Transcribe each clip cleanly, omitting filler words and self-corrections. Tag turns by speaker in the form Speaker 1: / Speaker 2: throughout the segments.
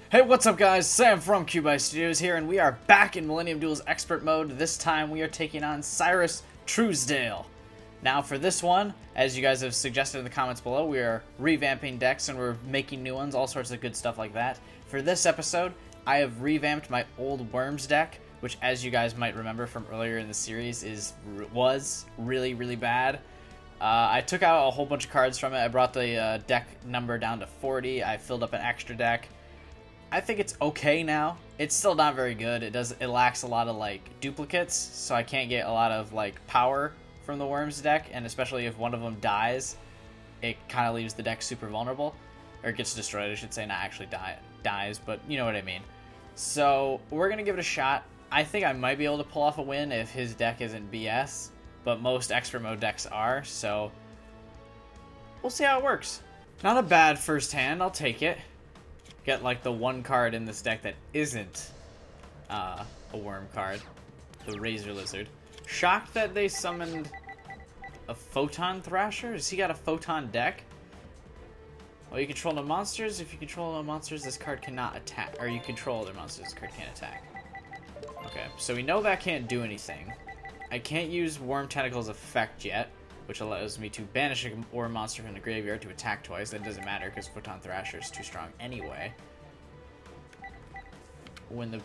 Speaker 1: Hey, what's up guys? Sam from Cubi Studios here, and we are back in Millennium Duels Expert Mode. This time we are taking on Syrus Truesdale. Now for this one, as you guys have suggested in the comments below, we are revamping decks and we're making new ones, all sorts of good stuff like that. For this episode, I have revamped my old Worms deck, which as you guys might remember from earlier in the series was really bad. I took out a whole bunch of cards from it. I brought the deck number down to 40. I filled up an extra deck. I think it's okay now. It's still not very good. It lacks a lot of like duplicates, so I can't get a lot of like power from the Worms deck, and especially if one of them dies, it kind of leaves the deck super vulnerable, or it gets destroyed, I should say, not actually dies, but you know what I mean. So we're gonna give it a shot. I think I might be able to pull off a win if his deck isn't BS, but most expert mode decks are, so we'll see how it works. Not a bad first hand, I'll take it. Get like the one card in this deck that isn't a worm card, the Razor Lizard. Shocked that they summoned a Photon Thrasher. Has he got a Photon deck? Well, you control no monsters. If you control no monsters, this card cannot attack. Or you control other monsters, this card can't attack. Okay, so we know that can't do anything. I can't use Worm Tentacle's effect yet, which allows me to banish a worm monster from the graveyard to attack twice. That doesn't matter because Photon Thrasher is too strong anyway. When the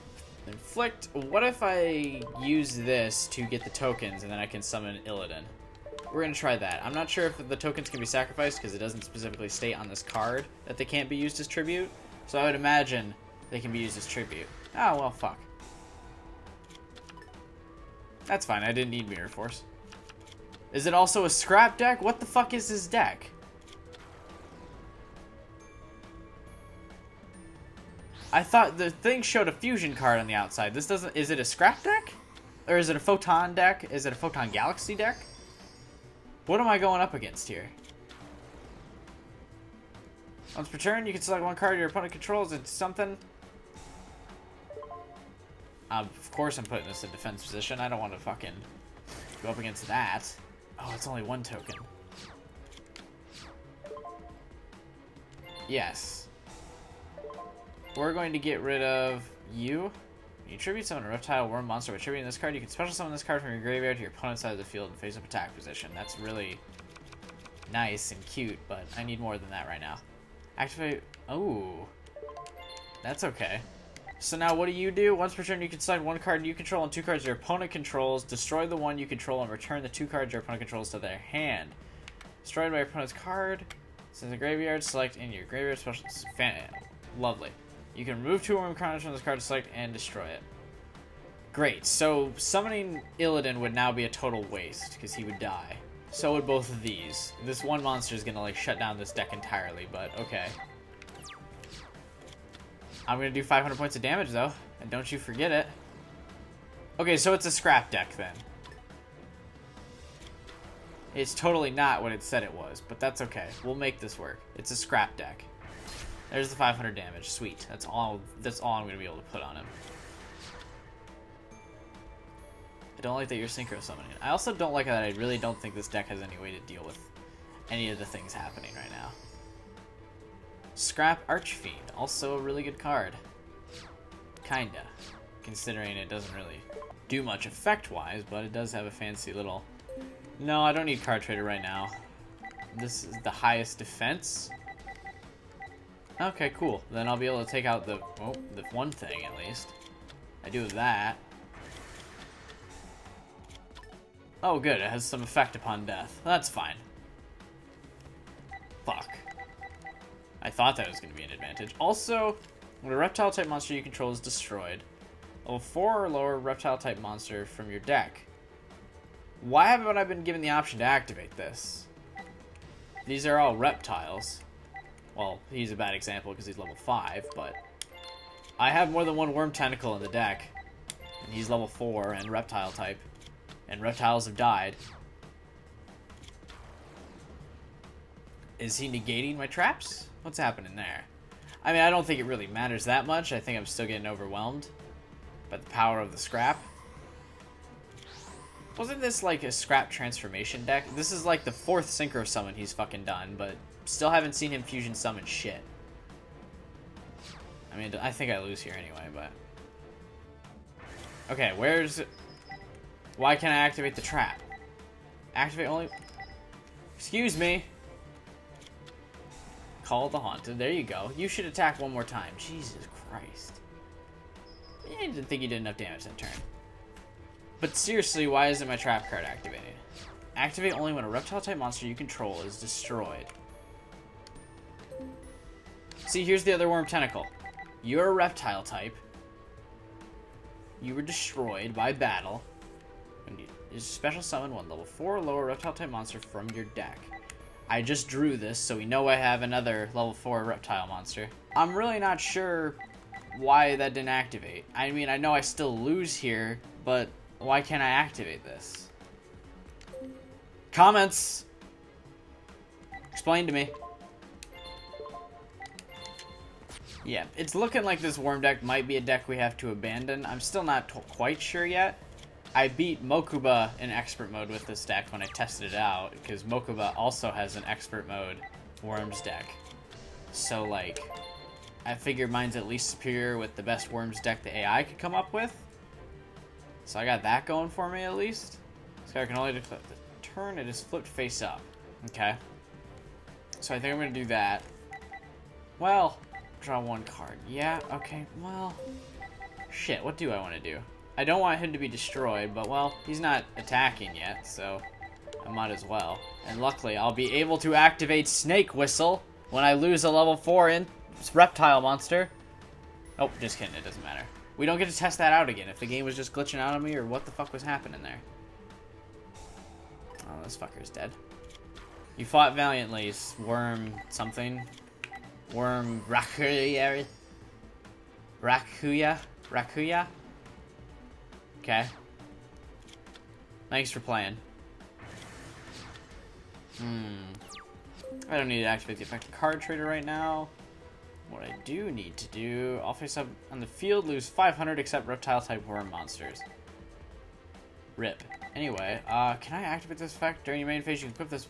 Speaker 1: inflict, what if I use this to get the tokens and then I can summon Illidan? We're gonna try that. I'm not sure if the tokens can be sacrificed because it doesn't specifically state on this card that they can't be used as tribute. So I would imagine they can be used as tribute. Oh, well, fuck. That's fine. I didn't need Mirror Force. Is it also a scrap deck? What the fuck is this deck? I thought the thing showed a fusion card on the outside. This doesn't... Is it a scrap deck? Or is it a Photon deck? Is it a Photon Galaxy deck? What am I going up against here? Once per turn, you can select one card your opponent controls. It's something... of course I'm putting this in defense position. I don't want to fucking go up against that. Oh, it's only one token. Yes. We're going to get rid of you. You tribute summon a reptile worm monster by tributing this card. You can special summon this card from your graveyard to your opponent's side of the field and face up attack position. That's really nice and cute, but I need more than that right now. Activate. Oh, that's okay. So now what do? Once per turn, you can select one card you control and two cards your opponent controls. Destroy the one you control and return the two cards your opponent controls to their hand. Destroyed by your opponent's card. It's in the graveyard. Select in your graveyard special. Lovely. You can remove two worm counters from this card to select and destroy it. Great. So summoning Illidan would now be a total waste because he would die. So would both of these. This one monster is gonna like shut down this deck entirely, but okay. I'm going to do 500 points of damage, though. And don't you forget it. Okay, so it's a scrap deck, then. It's totally not what it said it was, but that's okay. We'll make this work. It's a scrap deck. There's the 500 damage. Sweet. That's all I'm going to be able to put on him. I don't like that you're synchro summoning. I also don't like that I really don't think this deck has any way to deal with any of the things happening right now. Scrap Archfiend, also a really good card. Kinda. Considering it doesn't really do much effect-wise, but it does have a fancy little... No, I don't need Card Trader right now. This is the highest defense. Okay, cool. Then I'll be able to take out the one thing, at least. I do that. Oh, good. It has some effect upon death. That's fine. Fuck. I thought that was going to be an advantage. Also, when a reptile-type monster you control is destroyed, a 4 or lower reptile-type monster from your deck. Why haven't I been given the option to activate this? These are all reptiles. Well, he's a bad example because he's level 5, but... I have more than one worm tentacle in the deck. And he's level 4 and reptile-type. And reptiles have died. Is he negating my traps? What's happening there? I mean, I don't think it really matters that much. I think I'm still getting overwhelmed by the power of the scrap. Wasn't this like a scrap transformation deck? This is like the 4th synchro summon he's fucking done, but still haven't seen him fusion summon shit. I mean, I think I lose here anyway, but... Okay, where's... Why can't I activate the trap? Activate only... Excuse me. Call the Haunted. There you go. You should attack one more time. Jesus Christ. I didn't think you did enough damage that turn. But seriously, why isn't my trap card activated? Activate only when a reptile-type monster you control is destroyed. See, here's the other worm tentacle. You're a reptile type. You were destroyed by battle. And you special summon one level 4 or lower reptile-type monster from your deck. I just drew this, so we know I have another level 4 reptile monster. I'm really not sure why that didn't activate. I mean, I know I still lose here, but why can't I activate this? Comments! Explain to me. Yeah, it's looking like this worm deck might be a deck we have to abandon. I'm still not quite sure yet. I beat Mokuba in expert mode with this deck when I tested it out, because Mokuba also has an expert mode Worms deck. So, like, I figured mine's at least superior with the best Worms deck the AI could come up with. So I got that going for me, at least. This card can only deflect the turn it is flipped face up. Okay. So I think I'm going to do that. Well, draw one card. Yeah, okay, well... Shit, what do I want to do? I don't want him to be destroyed, but, well, he's not attacking yet, so I might as well. And luckily, I'll be able to activate Snake Whistle when I lose a level 4 in reptile monster. Oh, just kidding, it doesn't matter. We don't get to test that out again if the game was just glitching out on me or what the fuck was happening there. Oh, this fucker's dead. You fought valiantly, worm something. Worm Rakuya? Rakuya? Okay. Thanks for playing. I don't need to activate the effective card trader right now. What I do need to do, I'll face up on the field, lose 500 except reptile-type worm monsters. RIP. Anyway, can I activate this effect? During your main phase, you can equip this.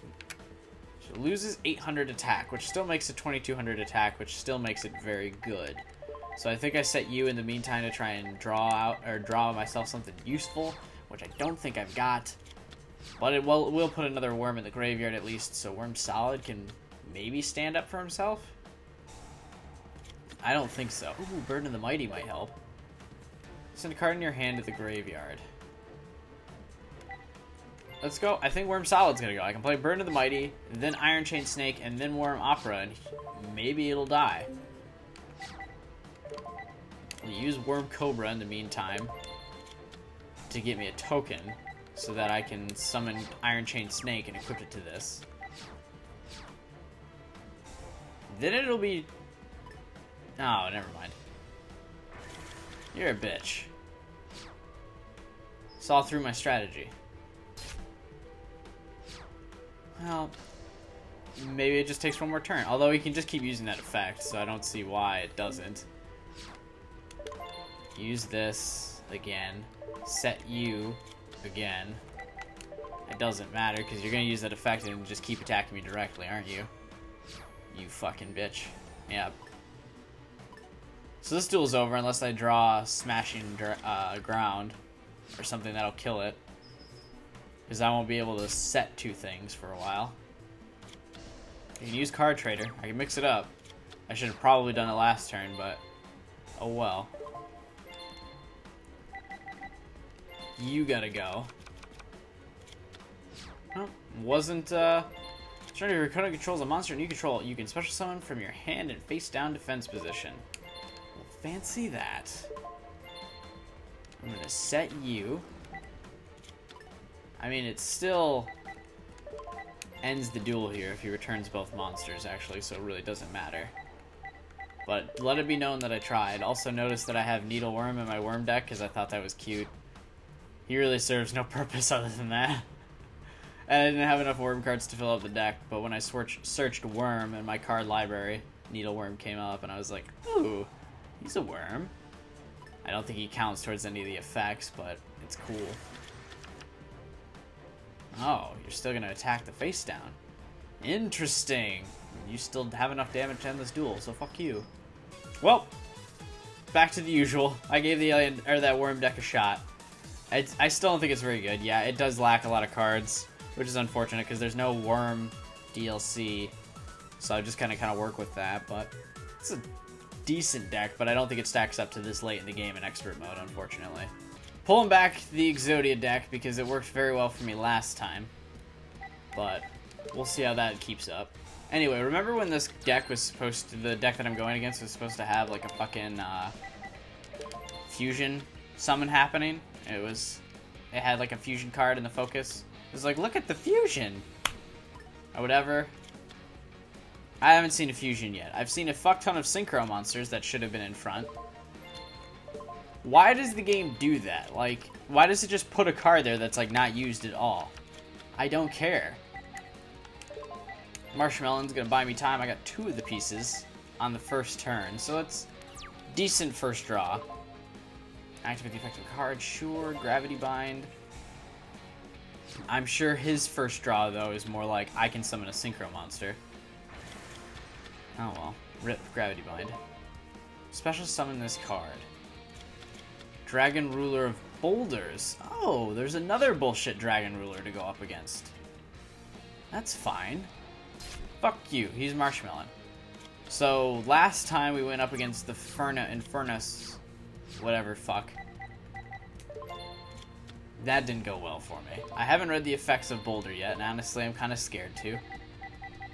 Speaker 1: So it loses 800 attack, which still makes it 2200 attack, which still makes it very good. So I think I set you in the meantime to try and draw myself something useful, which I don't think I've got. But it will put another worm in the graveyard at least, so Worm Solid can maybe stand up for himself? I don't think so. Ooh, Burden of the Mighty might help. Send a card in your hand to the graveyard. Let's go. I think Worm Solid's gonna go. I can play Burden of the Mighty, then Iron Chain Snake, and then Worm Opera, and maybe it'll die. I'll use Worm Cobra in the meantime to get me a token so that I can summon Iron Chain Snake and equip it to this. Then it'll be... Oh, never mind. You're a bitch. Saw through my strategy. Well, maybe it just takes one more turn. Although he can just keep using that effect, so I don't see why it doesn't. Use this again. Set you again. It doesn't matter because you're going to use that effect and just keep attacking me directly, aren't you? You fucking bitch. Yep. So this duel's over unless I draw Smashing Ground or something that'll kill it. Because I won't be able to set two things for a while. You can use Card Trader. I can mix it up. I should have probably done it last turn, but oh well. You gotta go. Oh, wasn't, Turn your opponent controls a monster and you control it. You can special summon from your hand in face down defense position. Well, fancy that. I'm gonna set you. I mean, it still ends the duel here if he returns both monsters, actually, so it really doesn't matter. But let it be known that I tried. Also notice that I have Needleworm in my worm deck because I thought that was cute. He really serves no purpose other than that. And I didn't have enough worm cards to fill up the deck, but when I searched worm in my card library, Needleworm came up, and I was like, ooh, he's a worm. I don't think he counts towards any of the effects, but it's cool. Oh, you're still going to attack the face down. Interesting. You still have enough damage to end this duel, so fuck you. Well, back to the usual. I gave the alien, or that worm deck a shot. I still don't think it's very good. Yeah, it does lack a lot of cards, which is unfortunate because there's no worm DLC. So I just kind of work with that, but it's a decent deck, but I don't think it stacks up to this late in the game in expert mode, unfortunately. Pulling back the Exodia deck because it worked very well for me last time, but we'll see how that keeps up. Anyway, remember when this deck was supposed to, the deck that I'm going against was supposed to have like a fucking fusion summon happening? It had like a fusion card in the focus. It was like, look at the fusion! Or whatever. I haven't seen a fusion yet. I've seen a fuck ton of synchro monsters that should have been in front. Why does the game do that? Like, why does it just put a card there that's like not used at all? I don't care. Marshmallow's gonna buy me time. I got 2 of the pieces on the first turn, so it's decent first draw. Activate the effective card, sure. Gravity Bind. I'm sure his first draw, though, is more like, I can summon a synchro monster. Oh well. Rip Gravity Bind. Special summon this card. Dragon Ruler of Boulders. Oh, there's another bullshit Dragon Ruler to go up against. That's fine. Fuck you, he's Marshmallow. So, last time we went up against the Infernus... whatever, fuck. That didn't go well for me. I haven't read the effects of Boulder yet, and honestly I'm kind of scared to.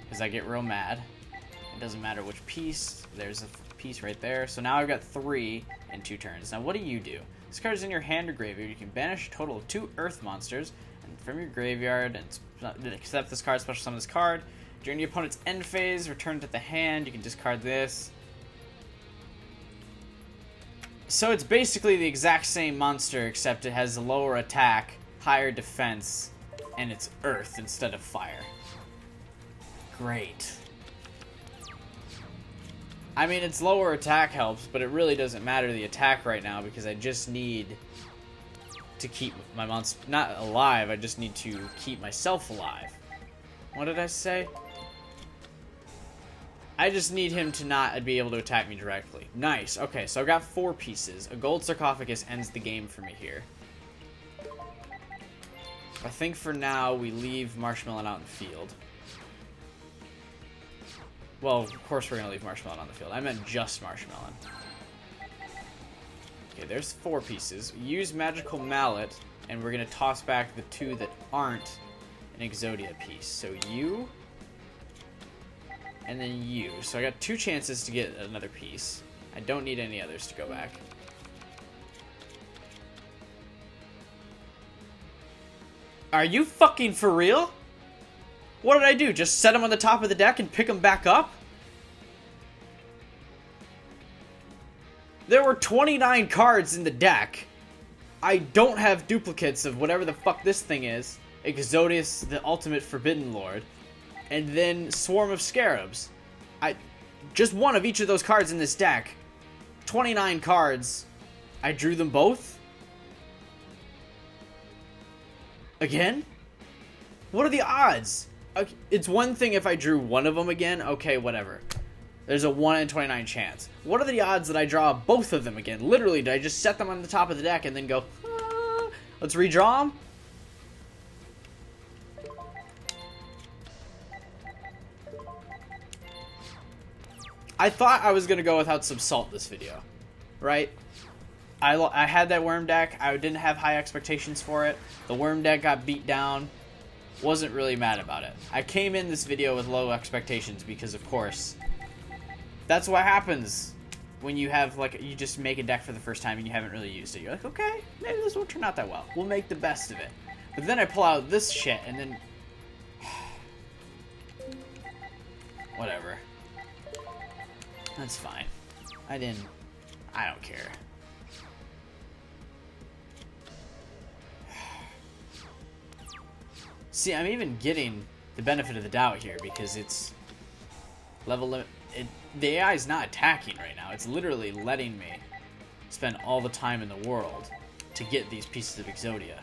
Speaker 1: Because I get real mad. It doesn't matter which piece. There's a piece right there. So now I've got 3 in 2 turns. Now what do? This card is in your hand or graveyard. You can banish a total of 2 earth monsters and from your graveyard and accept this card, special summon this card. During the opponent's end phase, return it to the hand. You can discard this. So it's basically the exact same monster, except it has a lower attack, higher defense, and it's earth instead of fire. Great. I mean, its lower attack helps, but it really doesn't matter the attack right now because I just need to keep my monster not alive. I just need to keep myself alive. What did I say? I just need him to not be able to attack me directly. Nice. Okay, so I've got 4 pieces. A gold sarcophagus ends the game for me here. I think for now we leave Marshmallow out in the field. Well, of course we're going to leave Marshmallow on the field. I meant just Marshmallow. Okay, there's 4 pieces. Use Magical Mallet, and we're going to toss back the 2 that aren't an Exodia piece. So you... and then you. So I got 2 chances to get another piece. I don't need any others to go back. Are you fucking for real? What did I do? Just set them on the top of the deck and pick them back up? There were 29 cards in the deck. I don't have duplicates of whatever the fuck this thing is. Exodius, the Ultimate Forbidden Lord. And then Swarm of Scarabs. Just one of each of those cards in this deck. 29 cards. I drew them both? Again? What are the odds? It's one thing if I drew one of them again. Okay, whatever. There's a 1 in 29 chance. What are the odds that I draw both of them again? Literally, did I just set them on the top of the deck and then go, let's redraw them? I thought I was going to go without some salt this video, right? I had that worm deck. I didn't have high expectations for it. The worm deck got beat down. Wasn't really mad about it. I came in this video with low expectations because, of course, that's what happens when you have, like, you just make a deck for the first time and you haven't really used it. You're like, okay, maybe this won't turn out that well. We'll make the best of it. But then I pull out this shit and then... whatever. That's fine. I don't care. See, I'm even getting the benefit of the doubt here because it's level limit. The AI is not attacking right now. It's literally letting me spend all the time in the world to get these pieces of Exodia.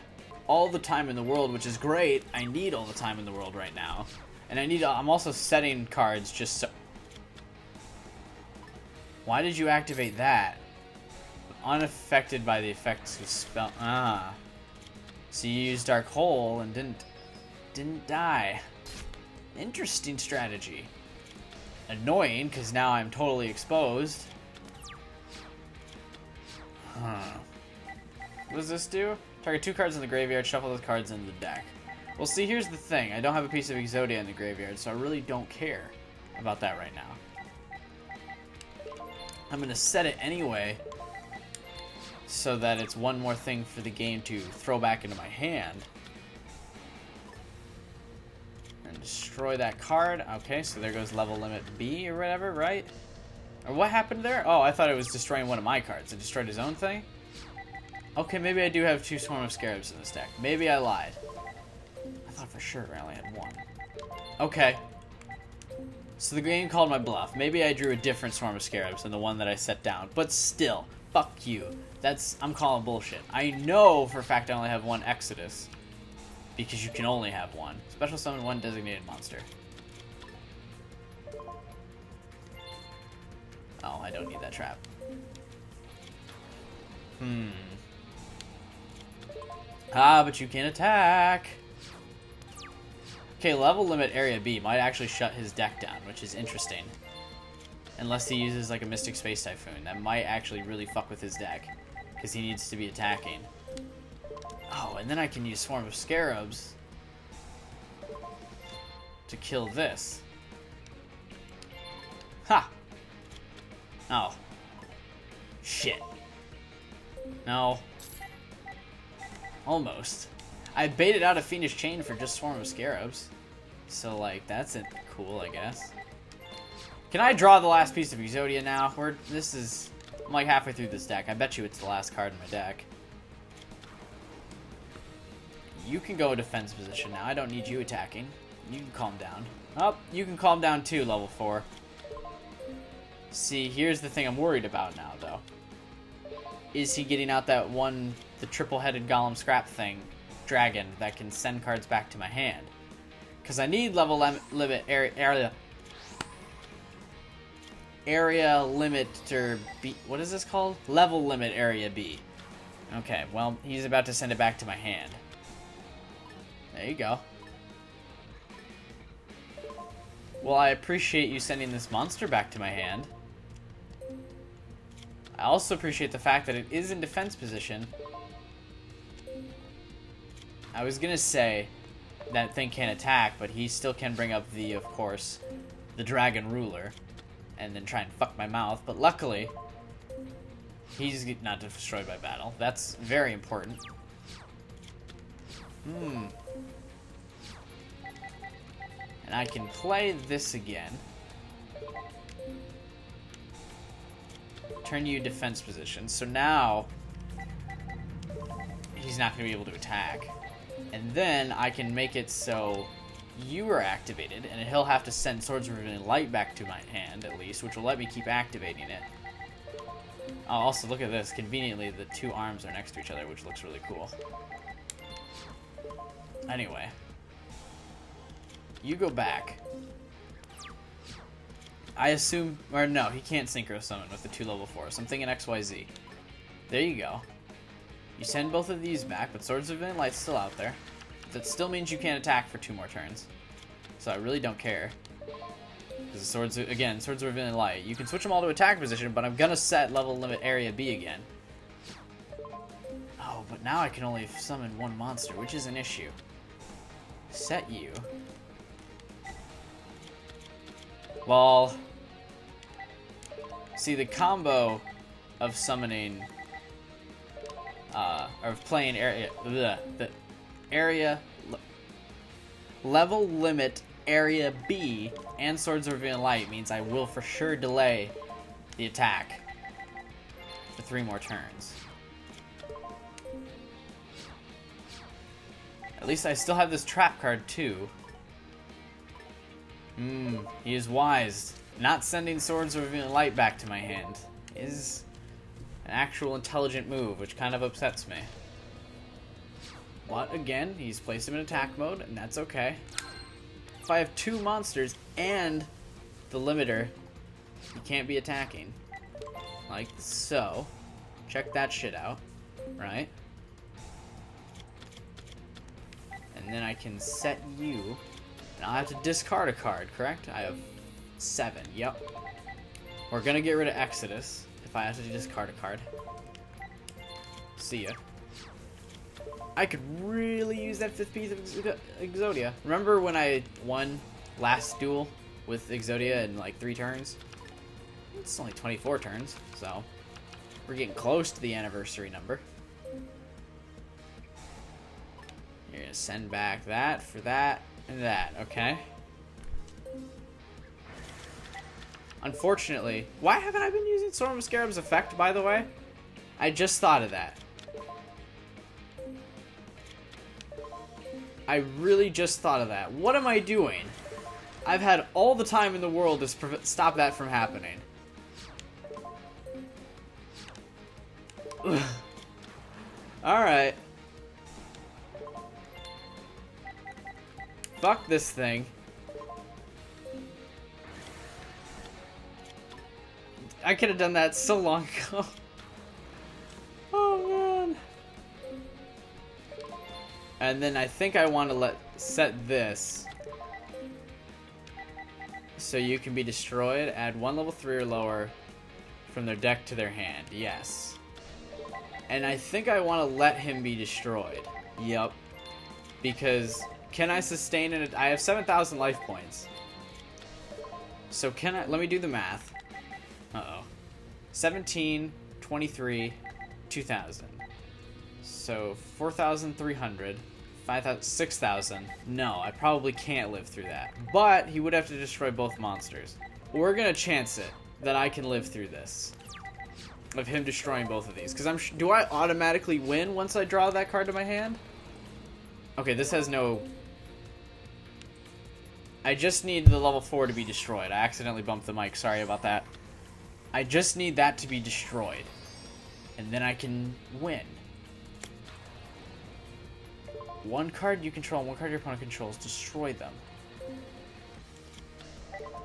Speaker 1: All the time in the world, which is great. I need all the time in the world right now. And I'm also setting cards just so... Why did you activate that? Unaffected by the effects of spell. Ah. So you used Dark Hole and didn't die. Interesting strategy. Annoying, because now I'm totally exposed. Huh. What does this do? Target 2 cards in the graveyard, shuffle those cards into the deck. Well, see, here's the thing. I don't have a piece of Exodia in the graveyard, so I really don't care about that right now. I'm going to set it anyway, so that it's one more thing for the game to throw back into my hand. And destroy that card. Okay, so there goes level limit B or whatever, right? Or what happened there? Oh, I thought it was destroying one of my cards. It destroyed his own thing? Okay, maybe I do have 2 Swarm of Scarabs in this deck. Maybe I lied. I thought for sure I only had 1. Okay. So the game called my bluff. Maybe I drew a different Swarm of Scarabs than the one that I set down. But still, fuck you. I'm calling bullshit. I know for a fact I only have 1 Exodus. Because you can only have 1. Special summon 1 designated monster. Oh, I don't need that trap. Ah, but you can attack. Okay, level limit area B might actually shut his deck down, which is interesting. Unless he uses like a Mystic Space Typhoon. That might actually really fuck with his deck. Because he needs to be attacking. Oh, and then I can use Swarm of Scarabs to kill this. Ha! Oh. Shit. No. Almost. I baited out a Fiendish Chain for just Swarm of Scarabs. So, like, that's cool, I guess. Can I draw the last piece of Exodia now? I'm like halfway through this deck. I bet you it's the last card in my deck. You can go defense position now. I don't need you attacking. You can calm down. Oh, you can calm down too, level 4. See, here's the thing I'm worried about now, though. Is he getting out that one, the triple-headed Golem Scrap thing, dragon, that can send cards back to my hand? Because I need level limit area limit or B. What is this called? Level limit area B. Okay, well, he's about to send it back to my hand. There you go. Well, I appreciate you sending this monster back to my hand. I also appreciate the fact that it is in defense position. I was gonna say that thing can't attack, but he still can bring up of course, the Dragon Ruler, and then try and fuck my mouth. But luckily, he's not destroyed by battle. That's very important. And I can play this again. Turn you defense position. So now he's not going to be able to attack. And then I can make it so you are activated, and he'll have to send Swords of Revealing Light back to my hand, at least, which will let me keep activating it. Oh, also, look at this. Conveniently, the 2 arms are next to each other, which looks really cool. Anyway. You go back. I assume... Or no, he can't Synchro Summon with the 2 level 4s. I'm thinking XYZ. There you go. You send both of these back, but Swords of Revealing Light's still out there. That still means you can't attack for 2 more turns. So I really don't care. Because Swords of Revealing Light. You can switch them all to attack position, but I'm gonna set level limit area B again. Oh, but now I can only summon 1 monster, which is an issue. Set you. Well, see, the combo of summoning, of playing the area, level limit area B and Swords of Revealing Light means I will for sure delay the attack for 3 more turns. At least I still have this trap card too. He is wise. Not sending Swords of Revealing Light back to my hand is an actual intelligent move, which kind of upsets me. But again, he's placed him in attack mode, and that's okay. If I have 2 monsters and the limiter, he can't be attacking. Like so. Which Check that shit out. Right? And then I can set you. And I'll have to discard a card, correct? I have 7. Yep. We're gonna get rid of Exodus if I have to discard a card. See ya. I could really use that 5th piece of Exodia. Remember when I won last duel with Exodia in like 3 turns? It's only 24 turns, so we're getting close to the anniversary number. You're gonna send back that for that and that, okay? Unfortunately, why haven't I been using Storm of Scarab's effect, by the way? I just thought of that. I really just thought of that. What am I doing? I've had all the time in the world to stop that from happening. Alright. Fuck this thing. I could have done that so long ago. Oh man. And then I think I want to set this so you can be destroyed. Add 1 level 3 or lower from their deck to their hand. Yes. And I think I want to let him be destroyed. Yep. Because can I sustain it? I have 7,000 life points. So can I? Let me do the math. Uh-oh. 17, 23, 2,000. So 4,300, 5,000, 6,000. No, I probably can't live through that. But he would have to destroy both monsters. We're gonna chance it that I can live through this. Of him destroying both of these. Because do I automatically win once I draw that card to my hand? Okay, this has no... I just need the level 4 to be destroyed. I accidentally bumped the mic. Sorry about that. I just need that to be destroyed. And then I can win. 1 card you control and 1 card your opponent controls. Destroy them.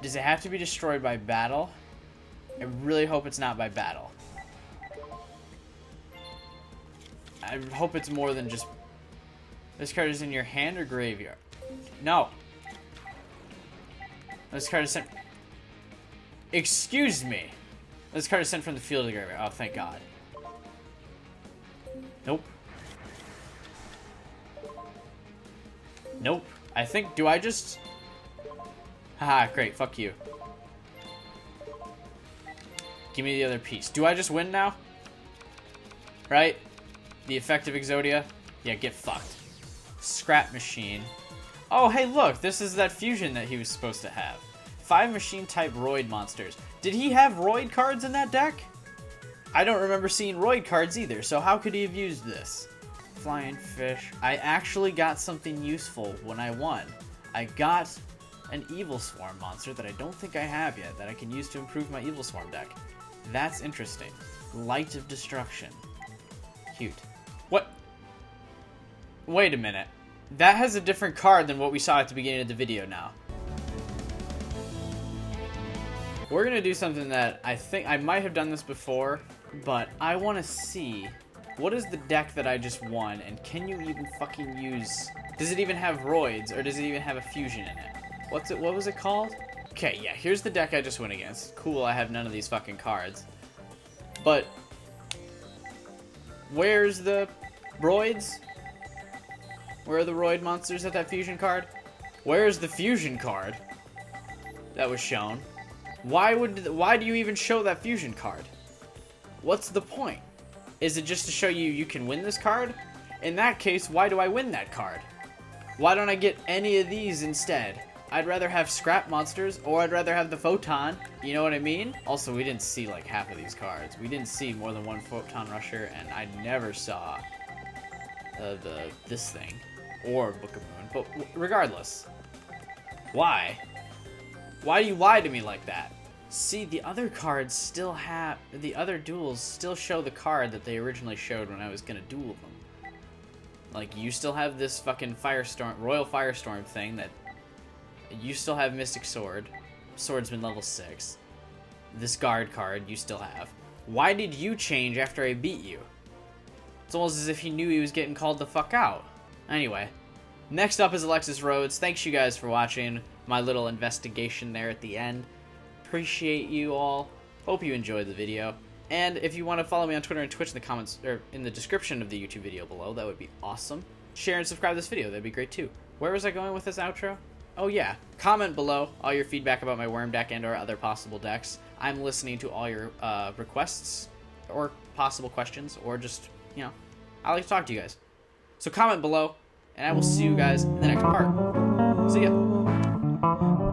Speaker 1: Does it have to be destroyed by battle? I really hope it's not by battle. I hope it's more than just... This card is in your hand or graveyard? No. This card is sent... Excuse me. This card is sent from the field to the graveyard. Oh, thank God. Nope. Nope. I think... Do I just... Haha, great. Fuck you. Give me the other piece. Do I just win now? Right? The effective Exodia? Yeah, get fucked. Scrap machine. Oh, hey, look. This is that fusion that he was supposed to have. 5 machine-type Roid monsters. Did he have Roid cards in that deck? I don't remember seeing Roid cards either, so how could he have used this? Flying fish. I actually got something useful when I won. I got an Evil Swarm monster that I don't think I have yet that I can use to improve my Evil Swarm deck. That's interesting. Light of Destruction. Cute. What? Wait a minute. That has a different card than what we saw at the beginning of the video now. We're gonna do something that I think I might have done this before, but I want to see what is the deck that I just won, and can you even fucking use... Does it even have Roids, or does it even have a fusion in it? What was it called? Okay, yeah, here's the deck I just went against. Cool, I have none of these fucking cards. But where's the Roids? Where are the Roid monsters at that fusion card? Where's the fusion card that was shown? Why do you even show that fusion card? What's the point? Is it just to show you can win this card? In that case, why do I win that card? Why don't I get any of these instead? I'd rather have scrap monsters, or I'd rather have the photon. You know what I mean? Also, we didn't see like half of these cards. We didn't see more than 1 photon rusher, and I never saw this thing or Book of Moon. But regardless, why? Why do you lie to me like that? See, the other cards still have... The other duels still show the card that they originally showed when I was gonna duel them. Like, you still have this fucking Firestorm... Royal Firestorm thing that... You still have Mystic Sword. Swordsman level 6. This guard card you still have. Why did you change after I beat you? It's almost as if he knew he was getting called the fuck out. Anyway, next up is Alexis Rhodes. Thanks you guys for watching my little investigation there at the end. Appreciate you all. Hope you enjoyed the video. And if you want to follow me on Twitter and Twitch in the comments, or in the description of the YouTube video below, that would be awesome. Share and subscribe to this video, that'd be great too. Where was I going with this outro? Oh yeah, comment below all your feedback about my worm deck and or other possible decks. I'm listening to all your requests or possible questions, or just, you know, I like to talk to you guys. So comment below, and I will see you guys in the next part. See ya.